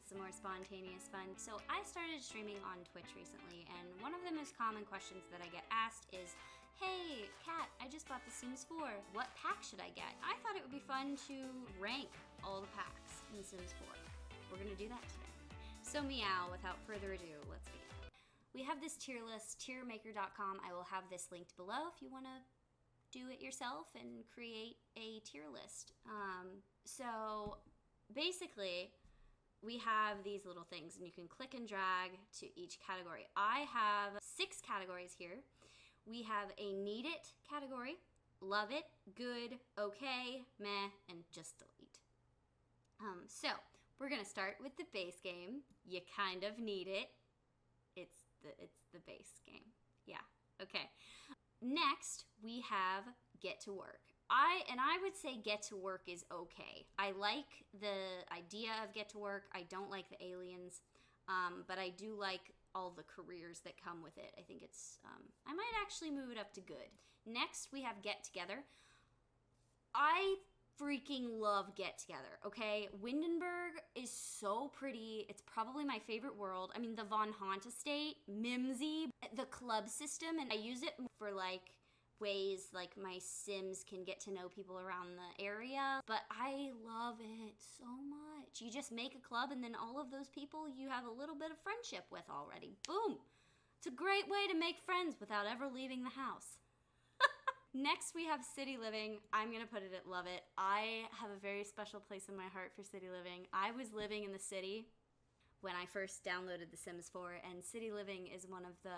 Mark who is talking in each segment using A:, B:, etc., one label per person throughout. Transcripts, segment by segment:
A: some more spontaneous fun. So I started streaming on Twitch recently, and one of the most common questions that I get asked is, hey, Kat, I just bought The Sims 4. What pack should I get? I thought it would be fun to rank all the packs in The Sims 4. We're gonna do that today. So meow, without further ado, let's begin. We have this tier list, tiermaker.com. I will have this linked below if you wanna do it yourself and create a tier list. So basically, we have these little things, and you can click and drag to each category. I have 6 categories here. We have a need it category, love it, good, okay, meh, and just delete. So we're gonna start with the base game. You kind of need it. It's the base game. Yeah, okay. Next, we have get to work. I would say get to work is okay. I like the idea of get to work. I don't like the aliens, but I do like all the careers that come with it. I think it's, I might actually move it up to good. Next, we have get together. I freaking love get together, okay? Windenburg is so pretty. It's probably my favorite world. I mean, the Von Haunt estate, Mimsy, the club system, and I use it for like ways like my Sims can get to know people around the area, but I love it so much. You just make a club, and then all of those people you have a little bit of friendship with already. Boom! It's a great way to make friends without ever leaving the house. Next, we have City Living. I'm gonna put it at love it. I have a very special place in my heart for City Living. I was living in the city when I first downloaded The Sims 4, and City Living is one of the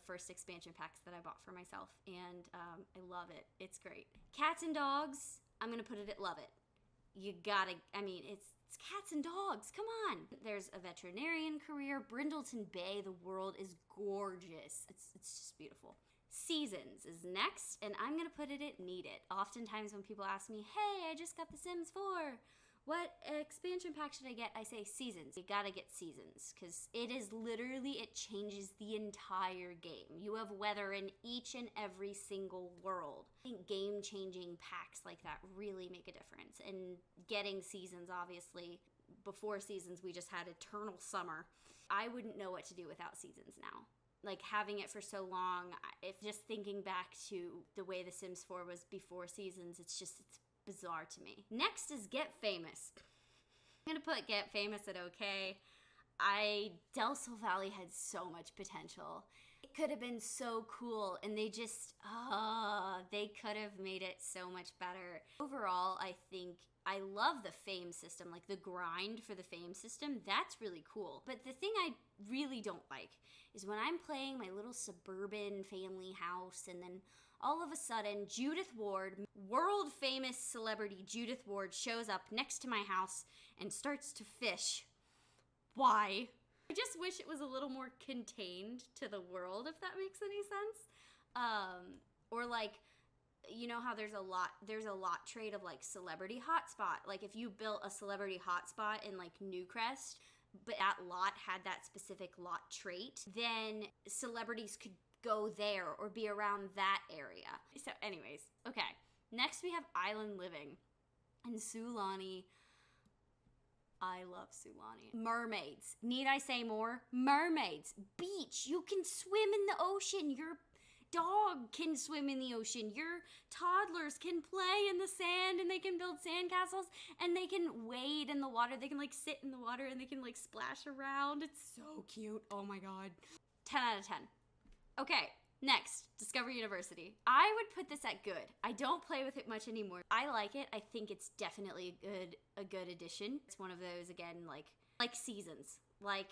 A: first expansion packs that I bought for myself, and I love it. It's great. Cats and dogs, I'm gonna put it at love it. You gotta, I mean, it's cats and dogs, come on. There's a veterinarian career. Brindleton Bay, the world is gorgeous. It's just beautiful. Seasons is next, and I'm gonna put it at need it. Oftentimes when people ask me, hey, I just got The Sims 4, what expansion pack should I get? I say seasons. You gotta get seasons, because it is literally, it changes the entire game. You have weather in each and every single world. I think game-changing packs like that really make a difference. And getting seasons, obviously, before seasons, we just had eternal summer. I wouldn't know what to do without seasons now. Like, having it for so long, if just thinking back to the way The Sims 4 was before seasons, it's bizarre to me. Next is Get Famous. I'm gonna put Get Famous at okay. Del Sol Valley had so much potential. It could have been so cool, and they just, they could have made it so much better. Overall, I think I love the fame system, like the grind for the fame system. That's really cool. But the thing I really don't like is when I'm playing my little suburban family house, and then all of a sudden Judith Ward, world famous celebrity Judith Ward, shows up next to my house and starts to fish. Why? I just wish it was a little more contained to the world, if that makes any sense. Or like, you know how there's a lot trade of like celebrity hotspot. Like if you built a celebrity hotspot in like Newcrest, but that lot had that specific lot trait, then celebrities could go there or be around that area. So anyways, okay. Next we have Island Living. And Sulani, I love Sulani. Mermaids. Need I say more? Mermaids. Beach. You can swim in the ocean. Your dog can swim in the ocean. Your toddlers can play in the sand, and they can build sandcastles, and they can wade in the water. They can like sit in the water, and they can like splash around. It's so cute. Oh my God. 10 out of 10. Okay. Next, Discover University. I would put this at good. I don't play with it much anymore. I like it. I think it's definitely a good addition. It's one of those, again, like seasons, like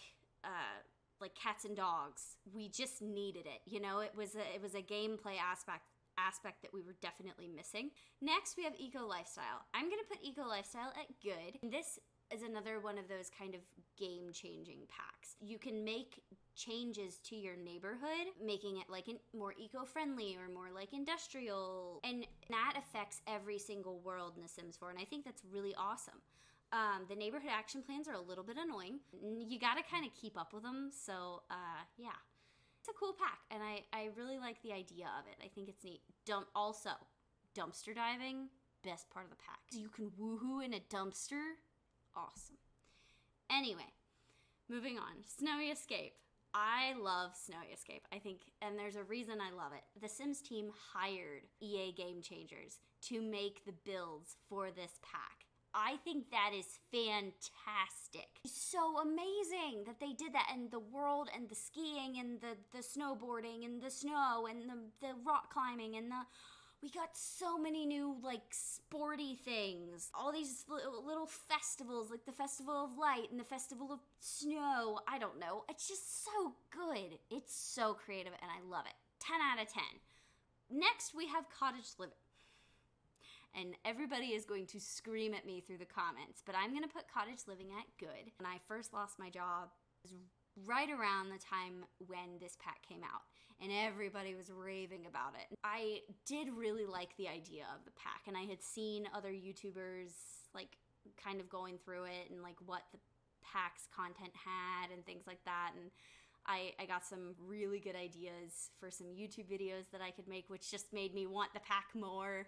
A: cats and dogs. We just needed it. You know, it was a gameplay aspect that we were definitely missing. Next, we have Eco Lifestyle. I'm gonna put Eco Lifestyle at good. This is another one of those kind of game-changing packs. You can make changes to your neighborhood, making it like more eco-friendly or more like industrial, and that affects every single world in The Sims 4, and I think that's really awesome. The neighborhood action plans are a little bit annoying. You gotta kind of keep up with them, so yeah. It's a cool pack, and I really like the idea of it. I think it's neat. Also, dumpster diving, best part of the pack. You can woohoo in a dumpster. Awesome. Anyway, moving on. Snowy Escape. I love Snowy Escape. I think, and there's a reason I love it. The Sims team hired EA Game Changers to make the builds for this pack. I think that is fantastic. It's so amazing that they did that, and the world and the skiing and the snowboarding and the snow and the rock climbing and we got so many new like sporty things. All these little festivals, like the Festival of Light and the Festival of Snow. I don't know. It's just so good. It's so creative and I love it. 10 out of 10. Next we have Cottage Living. And everybody is going to scream at me through the comments, but I'm going to put Cottage Living at good. When I first lost my job, it was right around the time when this pack came out, and everybody was raving about it. I did really like the idea of the pack, and I had seen other YouTubers like kind of going through it and like what the pack's content had and things like that, and I got some really good ideas for some YouTube videos that I could make, which just made me want the pack more.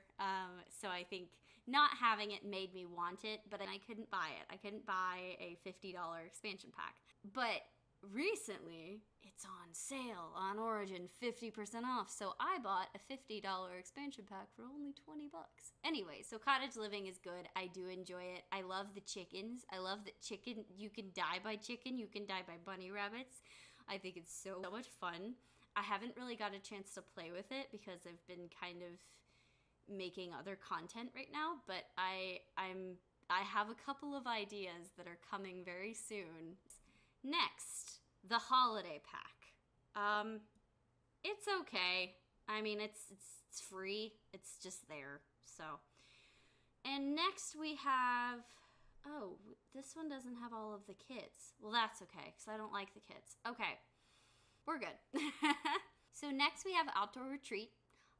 A: So I think not having it made me want it, but I couldn't buy it. I couldn't buy a $50 expansion pack. But recently, it's on sale on Origin, 50% off. So I bought a $50 expansion pack for only 20 bucks. Anyway, so Cottage Living is good. I do enjoy it. I love the chickens. I love that chicken. You can die by chicken. You can die by bunny rabbits. I think it's so much fun. I haven't really got a chance to play with it because I've been kind of making other content right now, but I have a couple of ideas that are coming very soon. Next, the holiday pack. It's okay. I mean, it's free. It's just there. So, and next we have, oh, this one doesn't have all of the kids. Well, that's okay, because I don't like the kids. Okay, we're good. So next we have Outdoor Retreat.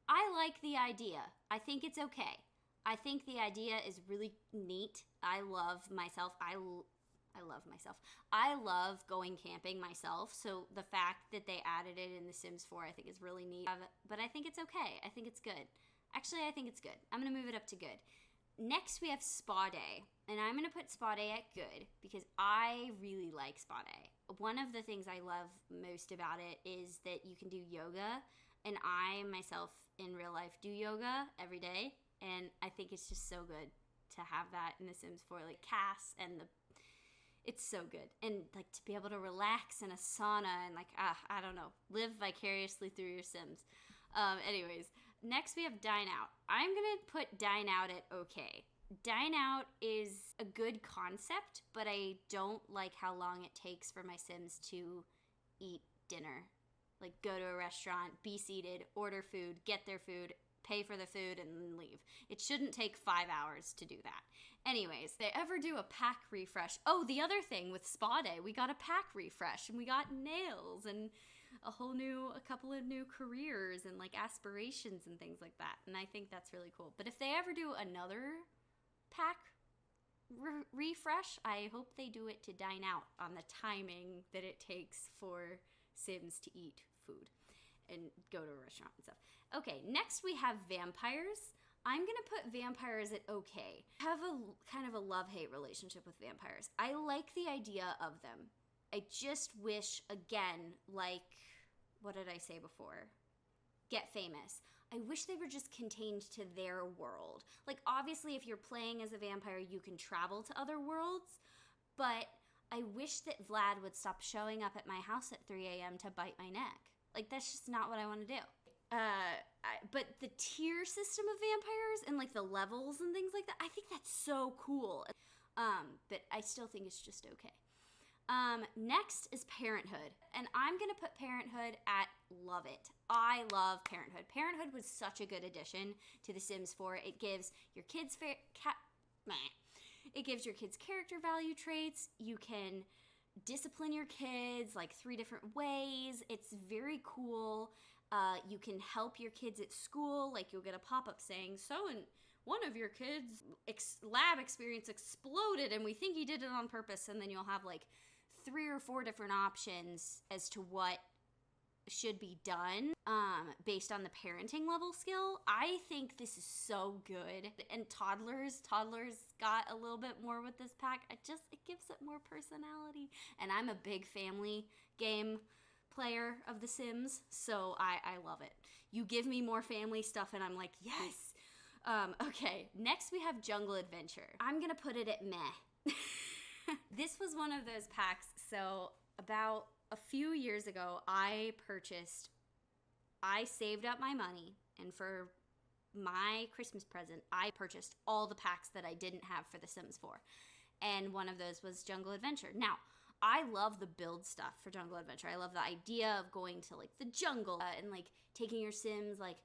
A: I like the idea. I think it's okay. I think the idea is really neat. I love myself. I love myself. I love going camping myself, so the fact that they added it in The Sims 4 I think is really neat. But I think it's okay. I think it's good. Actually, I think it's good. I'm going to move it up to good. Next, we have Spa Day, and I'm going to put Spa Day at good because I really like Spa Day. One of the things I love most about it is that you can do yoga, and I, myself, in real life, do yoga every day, and I think it's just so good to have that in The Sims 4, like Cass, and it's so good. And, like, to be able to relax in a sauna and, like, I don't know, live vicariously through your Sims. Anyways. Next, we have Dine Out. I'm going to put Dine Out at okay. Dine Out is a good concept, but I don't like how long it takes for my Sims to eat dinner. Like, go to a restaurant, be seated, order food, get their food, pay for the food, and then leave. It shouldn't take 5 hours to do that. Anyways, they ever do a pack refresh. Oh, the other thing with Spa Day, we got a pack refresh, and we got nails, and a couple of new careers and like aspirations and things like that, and I think that's really cool. But if they ever do another pack refresh, I hope they do it to Dine Out on the timing that it takes for Sims to eat food and go to a restaurant and stuff. Okay, next we have vampires. I'm gonna put vampires at okay. I have a kind of a love-hate relationship with vampires. I like the idea of them. I just wish, again, like, what did I say before? Get famous. I wish they were just contained to their world. Like, obviously, if you're playing as a vampire, you can travel to other worlds, but I wish that Vlad would stop showing up at my house at 3 a.m. to bite my neck. Like, that's just not what I want to do. But the tier system of vampires and, like, the levels and things like that, I think that's so cool. But I still think it's just okay. Next is Parenthood, and I'm going to put Parenthood at love it. I love Parenthood. Parenthood was such a good addition to The Sims 4. It gives your kids it gives your kids character value traits. You can discipline your kids like 3 different ways. It's very cool. You can help your kids at school. Like, you'll get a pop-up saying, one of your kids' lab experience exploded and we think he did it on purpose, and then you'll have like 3 or 4 different options as to what should be done based on the parenting level skill. I think this is so good. And toddlers got a little bit more with this pack. It gives it more personality. And I'm a big family game player of The Sims, so I love it. You give me more family stuff and I'm like, yes. Okay, next we have Jungle Adventure. I'm gonna put it at meh. This was one of those packs, so about a few years ago, I saved up my money, and for my Christmas present, I purchased all the packs that I didn't have for The Sims 4. And one of those was Jungle Adventure. Now, I love the build stuff for Jungle Adventure. I love the idea of going to, like, the jungle and, like, taking your Sims, like,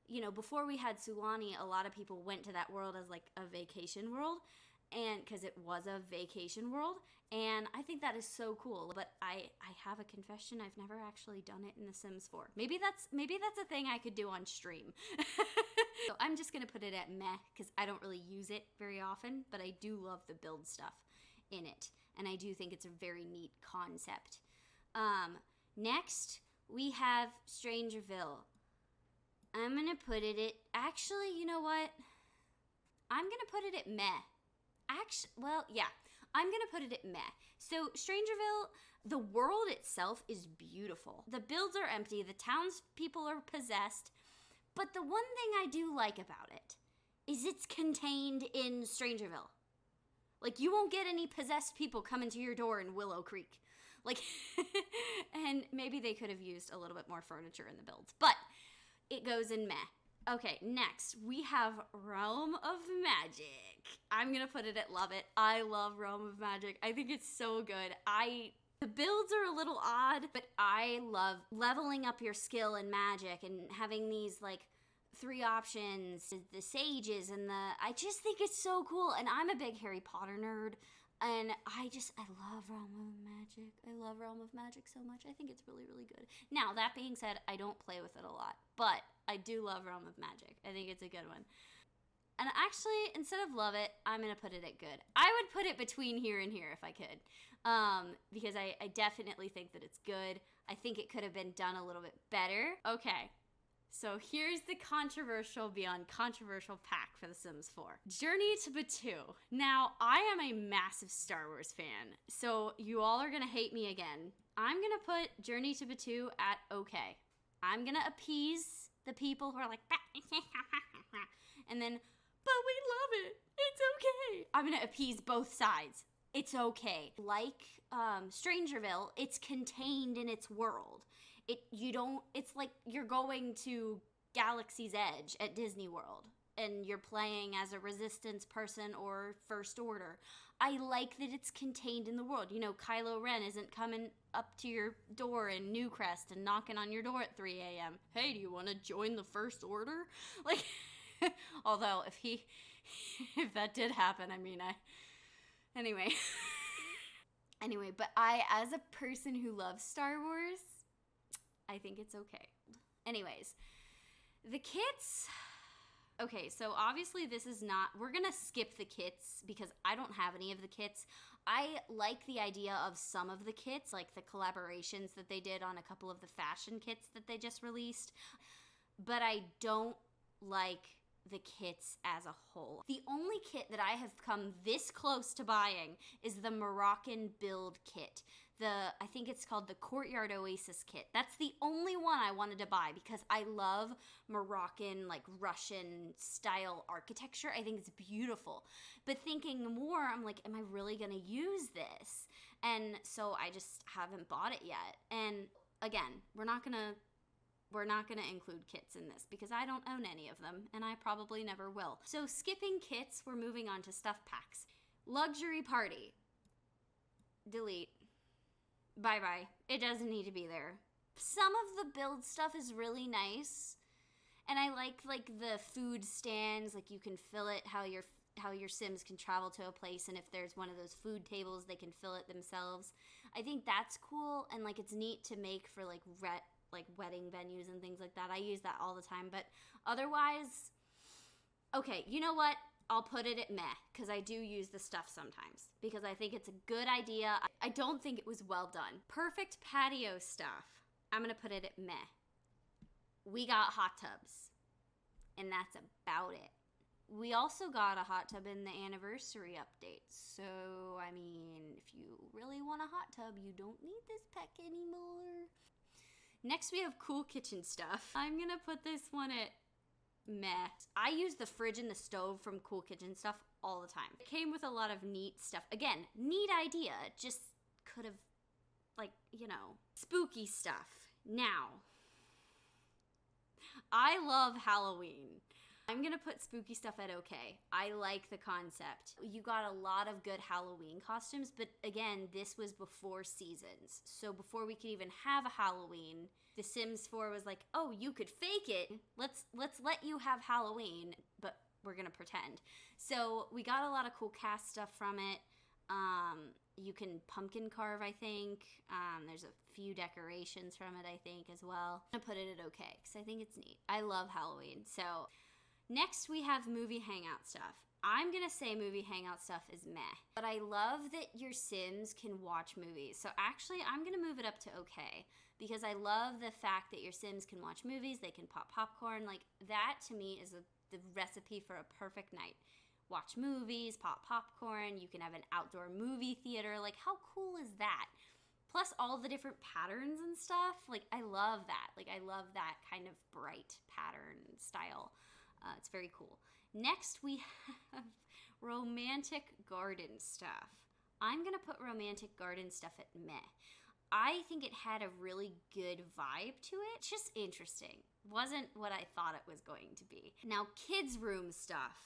A: you know, before we had Sulani, a lot of people went to that world as, like, a vacation world. And because it was a vacation world, and I think that is so cool. But I have a confession: I've never actually done it in The Sims 4. Maybe that's a thing I could do on stream. So I'm just gonna put it at meh because I don't really use it very often, but I do love the build stuff in it, and I do think it's a very neat concept. Next we have Strangerville. I'm gonna put it at, actually, you know what? I'm gonna put it at meh. I'm gonna put it at meh. So Strangerville, the world itself is beautiful. The builds are empty, the townspeople are possessed, but the one thing I do like about it is it's contained in Strangerville. Like, you won't get any possessed people coming to your door in Willow Creek. Like, and maybe they could have used a little bit more furniture in the builds, but it goes in meh. Okay, next, we have Realm of Magic. I'm gonna put it at love it. I love Realm of Magic. I think it's so good. The builds are a little odd, but I love leveling up your skill in Magic and having these, like, 3 options, the sages and I just think it's so cool. And I'm a big Harry Potter nerd. And I love Realm of Magic. I love Realm of Magic so much. I think it's really, really good. Now, that being said, I don't play with it a lot, but I do love Realm of Magic. I think it's a good one. And actually, instead of love it, I'm going to put it at good. I would put it between here and here if I could, because I definitely think that it's good. I think it could have been done a little bit better. Okay. So here's the controversial beyond controversial pack for The Sims 4. Journey to Batu. Now, I am a massive Star Wars fan, so you all are gonna hate me again. I'm gonna put Journey to Batu at okay. I'm gonna appease the people who are like, and then, but we love it. It's okay. I'm gonna appease both sides. It's okay. Like Strangerville, it's contained in its world. It's like you're going to Galaxy's Edge at Disney World and you're playing as a Resistance person or First Order. I like that it's contained in the world. You know, Kylo Ren isn't coming up to your door in Newcrest and knocking on your door at 3 a.m. Hey, do you want to join the First Order? Like, although if that did happen, anyway. Anyway, but as a person who loves Star Wars, I think it's okay. Anyways, the kits. Okay, so obviously we're gonna skip the kits because I don't have any of the kits. I like the idea of some of the kits, like the collaborations that they did on a couple of the fashion kits that they just released, but I don't like the kits as a whole. The only kit that I have come this close to buying is the Moroccan build kit. I think it's called the Courtyard Oasis kit. That's the only one I wanted to buy because I love Moroccan, like, Russian style architecture. I think it's beautiful. But thinking more, I'm like, am I really gonna use this? And so I just haven't bought it yet. And again, we're not gonna include kits in this because I don't own any of them and I probably never will. So skipping kits, we're moving on to stuff packs. Luxury Party. Delete. Bye-bye. It doesn't need to be there. Some of the build stuff is really nice. And I like the food stands, like you can fill it how your Sims can travel to a place, and if there's one of those food tables, they can fill it themselves. I think that's cool, and like it's neat to make for like wedding venues and things like that. I use that all the time, but otherwise, okay, you know what? I'll put it at meh, because I do use the stuff sometimes, because I think it's a good idea. I don't think it was well done. Perfect patio stuff. I'm gonna put it at meh. We got hot tubs, and that's about it. We also got a hot tub in the anniversary update. So, I mean, if you really want a hot tub, you don't need this pack anymore. Next, we have cool kitchen stuff. I'm gonna put this one at meh. I use the fridge and the stove from Cool Kitchen Stuff all the time. It came with a lot of neat stuff. Again, neat idea. Just could have, like, you know, spooky stuff. Now, I love Halloween. I'm gonna put spooky stuff at okay. I like the concept. You got a lot of good Halloween costumes, but again, this was before seasons. So before we could even have a Halloween, The Sims 4 was like, oh, you could fake it. Let's let you have Halloween, but we're gonna pretend. So we got a lot of cool cast stuff from it. You can pumpkin carve, I think. There's a few decorations from it, I think, as well. I'm gonna put it at okay, because I think it's neat. I love Halloween. So next we have movie hangout stuff. I'm gonna say movie hangout stuff is meh, but I love that your Sims can watch movies. So actually, I'm gonna move it up to okay, because I love the fact that your Sims can watch movies, they can pop popcorn. Like, that to me is the recipe for a perfect night. Watch movies, pop popcorn, you can have an outdoor movie theater. Like, how cool is that? Plus all the different patterns and stuff. Like, I love that. Like, I love that kind of bright pattern style. It's very cool. Next, we have romantic garden stuff. I'm gonna put romantic garden stuff at meh. I think it had a really good vibe to it. It's just interesting. Wasn't what I thought it was going to be. Now, kids' room stuff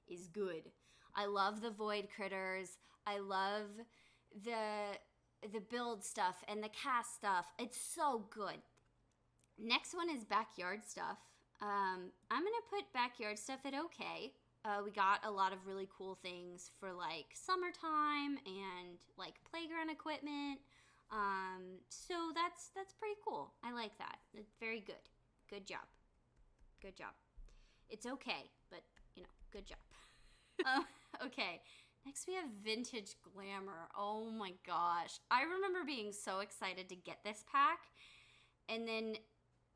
A: is good. I love the void critters. I love the build stuff and the cast stuff. It's so good. Next one is backyard stuff. I'm gonna put backyard stuff at okay. We got a lot of really cool things for like summertime and like playground equipment. So that's pretty cool. I like that. It's very good. Good job. Good job. It's okay, but you know, good job. Okay, next we have vintage Glamour. Oh my gosh. I remember being so excited to get this pack, and then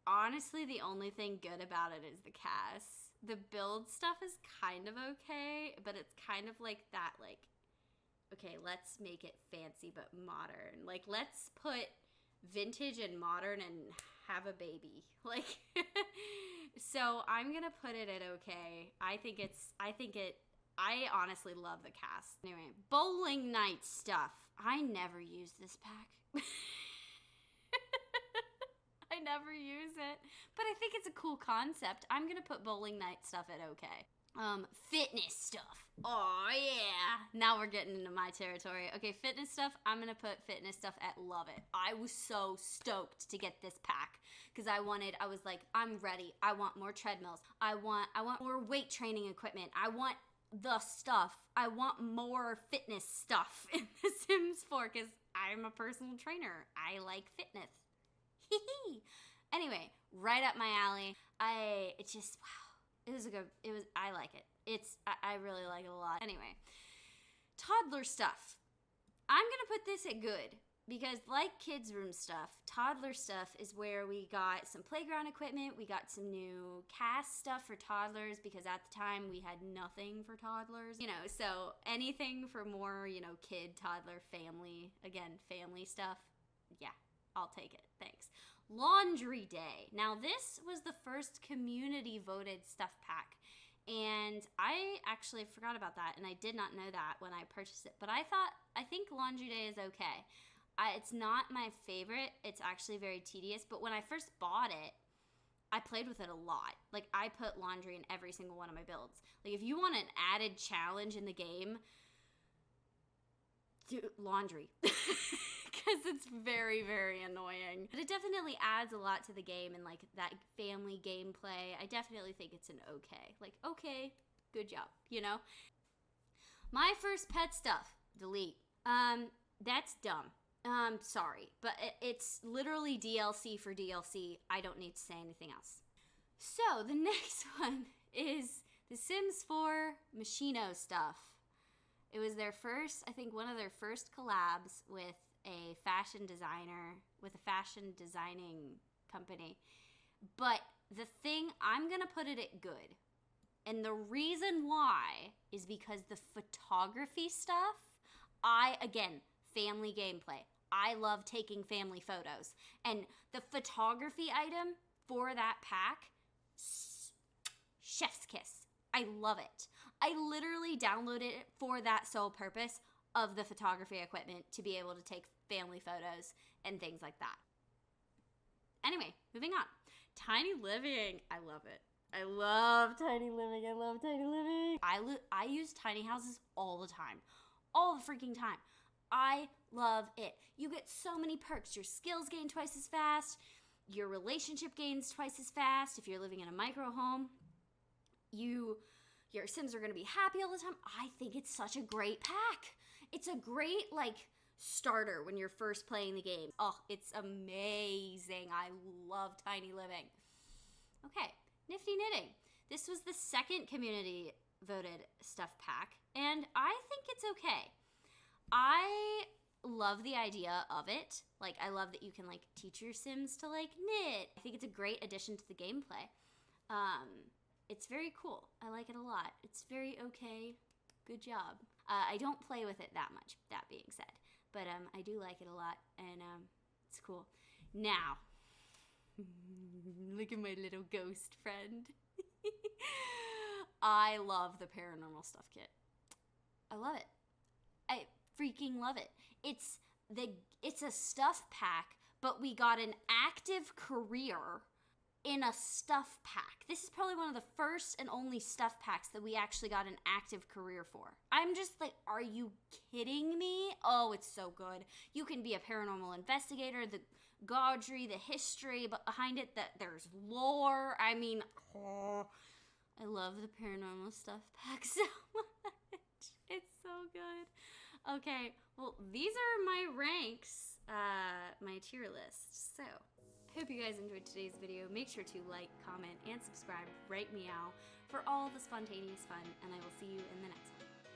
A: honestly the only thing good about it is the cast. The build stuff is kind of okay, but it's kind of like that, like, okay, let's make it fancy but modern. Like, let's put vintage and modern and have a baby. Like, so I'm gonna put it at okay. I honestly love the cast. Anyway, bowling night stuff. I never use this pack. I never use it, but I think it's a cool concept. I'm gonna put bowling night stuff at okay. Fitness stuff. Oh yeah. Now we're getting into my territory. Okay, fitness stuff. I'm gonna put fitness stuff at love it. I was so stoked to get this pack because I was like, I'm ready. I want more treadmills. I want more weight training equipment. I want the stuff. I want more fitness stuff in The Sims 4 because I'm a personal trainer. I like fitness. Anyway, right up my alley. I like it. I really like it a lot. Anyway, toddler stuff. I'm gonna put this at good because, like kids' room stuff, toddler stuff is where we got some playground equipment. We got some new cast stuff for toddlers because at the time we had nothing for toddlers. You know, so anything for more, you know, kid, toddler, family stuff. Yeah, I'll take it. Thanks. Laundry day. Now, this was the first community voted stuff pack, and I actually forgot about that, and I did not know that when I purchased it, but I think laundry day is okay. It's not my favorite. It's actually very tedious, but when I first bought it, I played with it a lot. Like, I put laundry in every single one of my builds. Like, if you want an added challenge in the game, do laundry. Because it's very, very annoying. But it definitely adds a lot to the game and like that family gameplay. I definitely think it's an okay. Like, okay, good job, you know? My first pet stuff, delete. That's dumb. Sorry, but it's literally DLC for DLC. I don't need to say anything else. So the next one is The Sims 4 Machino stuff. It was their first, I think one of their first collabs with a fashion designer with a fashion designing company. But the thing, I'm going to put it at good. And the reason why is because the photography stuff, again, family gameplay. I love taking family photos. And the photography item for that pack, chef's kiss. I love it. I literally downloaded it for that sole purpose of the photography equipment to be able to take family photos and things like that. Anyway, moving on. Tiny living. I love it. I love tiny living. I love tiny living. I use tiny houses all the time. All the freaking time. I love it. You get so many perks. Your skills gain twice as fast. Your relationship gains twice as fast. If you're living in a micro home, your Sims are going to be happy all the time. I think it's such a great pack. It's a great, starter when you're first playing the game. Oh, it's amazing. I love tiny living. Okay, Nifty Knitting. This was the second community voted stuff pack, and I think it's okay. I love the idea of it. I love that you can, teach your Sims to, knit. I think it's a great addition to the gameplay. It's very cool. I like it a lot. It's very okay. Good job. I don't play with it that much, that being said. But I do like it a lot, and it's cool. Now, look at my little ghost friend. I love the paranormal stuff kit. I love it. I freaking love it. It's a stuff pack, but we got an active career in a stuff pack. This is probably one of the first and only stuff packs that we actually got an active career for. I'm just are you kidding me? Oh, it's so good. You can be a paranormal investigator, the gaudry, the history behind it, that there's lore. I mean, I love the paranormal stuff pack so much. It's so good. Okay, well, these are my ranks, my tier list. So, I hope you guys enjoyed today's video. Make sure to like, comment, and subscribe. Write meow for all the spontaneous fun, and I will see you in the next one.